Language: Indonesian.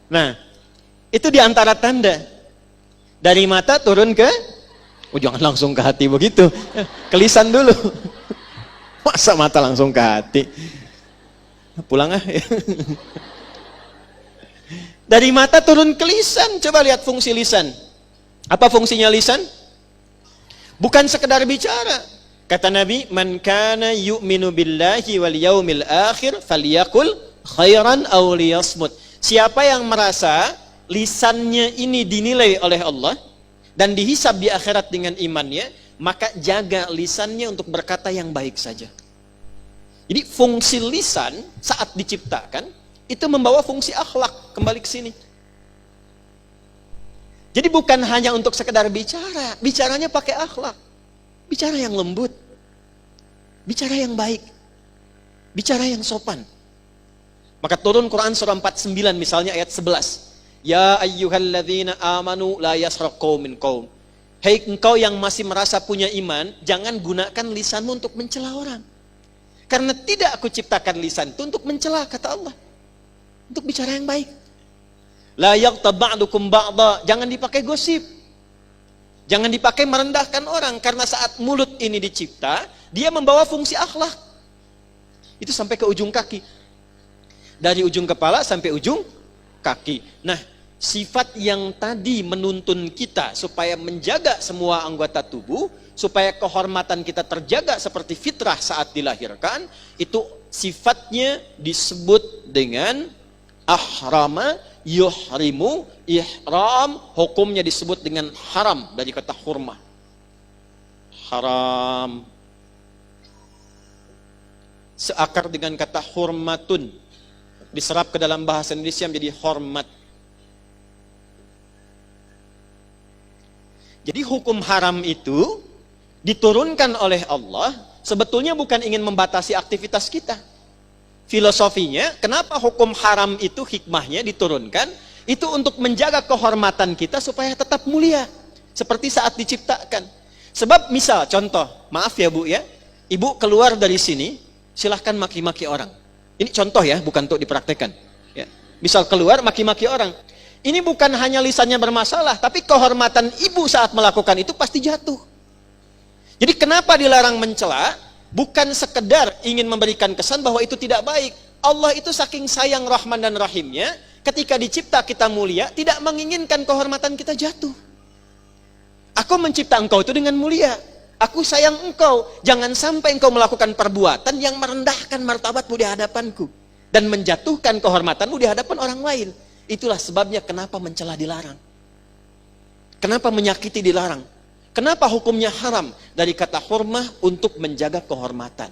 Nah, itu diantara tanda. Dari mata turun ke, jangan langsung ke hati begitu. Ke lisan dulu. Masa mata langsung ke hati? Pulang ah. Dari mata turun ke lisan. Coba lihat fungsi lisan. Apa fungsinya lisan? Bukan sekedar bicara. Kata Nabi, "Man kana yu'minu billahi wal yaumil akhir falyakul khairan aw liyasmut." Siapa yang merasa lisannya ini dinilai oleh Allah dan dihisab di akhirat dengan imannya, maka jaga lisannya untuk berkata yang baik saja. Jadi fungsi lisan saat diciptakan itu membawa fungsi akhlak kembali ke sini. Jadi bukan hanya untuk sekedar bicara, bicaranya pakai akhlak. Bicara yang lembut. Bicara yang baik. Bicara yang sopan. Maka turun Quran surah 49 misalnya ayat 11. Ya ayyuhalladzina amanu la yasraq qaumin qaum. Hei engkau yang masih merasa punya iman, jangan gunakan lisanmu untuk mencela orang. Karena tidak aku ciptakan lisan itu untuk mencela, kata Allah. Untuk bicara yang baik. La yaghtab ba'dukum ba'dha, jangan dipakai gosip. Jangan dipakai merendahkan orang, karena saat mulut ini dicipta, dia membawa fungsi akhlak. Itu sampai ke ujung kaki. Dari ujung kepala sampai ujung kaki. Nah, sifat yang tadi menuntun kita supaya menjaga semua anggota tubuh, supaya kehormatan kita terjaga seperti fitrah saat dilahirkan, itu sifatnya disebut dengan ahrama yuhrimu. Ihram hukumnya disebut dengan haram dari kata hurmah. Haram seakar dengan kata hurmatun, diserap ke dalam bahasa Indonesia menjadi hormat. Jadi hukum haram itu diturunkan oleh Allah sebetulnya bukan ingin membatasi aktivitas kita. Filosofinya, kenapa hukum haram itu hikmahnya diturunkan? Itu untuk menjaga kehormatan kita supaya tetap mulia. Seperti saat diciptakan. Sebab misal, contoh, maaf ya Bu ya, Ibu keluar dari sini, silahkan maki-maki orang. Ini contoh ya, bukan untuk dipraktekkan. Ya. Misal keluar maki-maki orang. Ini bukan hanya lisannya bermasalah, tapi kehormatan ibu saat melakukan itu pasti jatuh. Jadi kenapa dilarang mencela? Bukan sekedar ingin memberikan kesan bahwa itu tidak baik. Allah itu saking sayang Rahman dan Rahimnya, ketika dicipta kita mulia, tidak menginginkan kehormatan kita jatuh. Aku mencipta engkau itu dengan mulia. Aku sayang engkau. Jangan sampai engkau melakukan perbuatan yang merendahkan martabatmu di hadapanku. Dan menjatuhkan kehormatanmu di hadapan orang lain. Itulah sebabnya kenapa mencela dilarang. Kenapa menyakiti dilarang. Kenapa hukumnya haram? Dari kata hurmah untuk menjaga kehormatan.